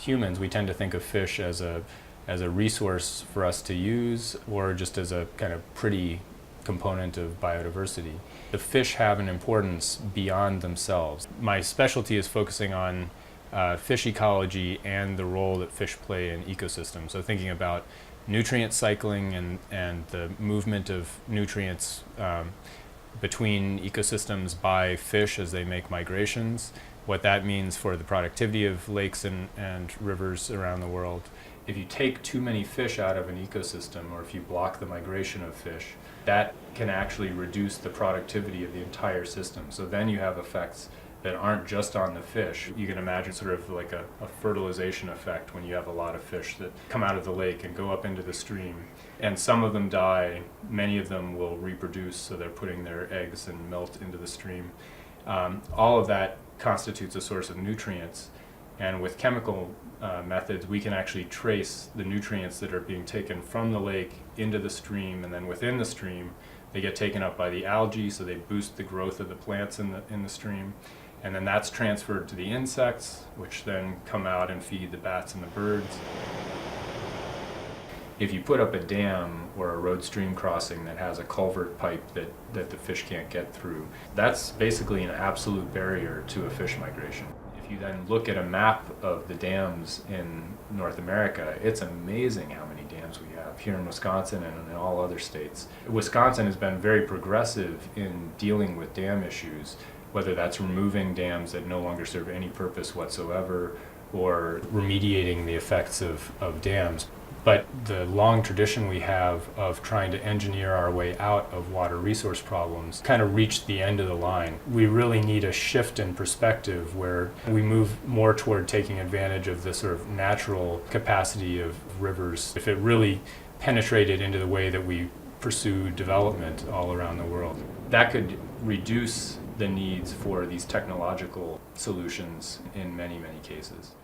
humans, we tend to think of fish as a resource for us to use, or just as a kind of pretty component of biodiversity. The fish have an importance beyond themselves. My specialty is focusing on fish ecology and the role that fish play in ecosystems. So thinking about nutrient cycling and the movement of nutrients between ecosystems by fish as they make migrations, what that means for the productivity of lakes and rivers around the world. If you take too many fish out of an ecosystem, or if you block the migration of fish, that can actually reduce the productivity of the entire system. So then you have effects that aren't just on the fish. You can imagine sort of like a fertilization effect when you have a lot of fish that come out of the lake and go up into the stream. And some of them die, many of them will reproduce, so they're putting their eggs and melt into the stream. All of that constitutes a source of nutrients. And with chemical methods, we can actually trace the nutrients that are being taken from the lake into the stream, and then within the stream, they get taken up by the algae, so they boost the growth of the plants in the stream. And then that's transferred to the insects, which then come out and feed the bats and the birds. If you put up a dam or a road stream crossing that has a culvert pipe that the fish can't get through, that's basically an absolute barrier to a fish migration. If you then look at a map of the dams in North America, it's amazing how many dams we have here in Wisconsin and in all other states. Wisconsin has been very progressive in dealing with dam issues, whether that's removing dams that no longer serve any purpose whatsoever, or remediating the effects of dams. But the long tradition we have of trying to engineer our way out of water resource problems kind of reached the end of the line. We really need a shift in perspective where we move more toward taking advantage of the sort of natural capacity of rivers. If it really penetrated into the way that we pursue development all around the world, that could reduce the needs for these technological solutions in many, many cases.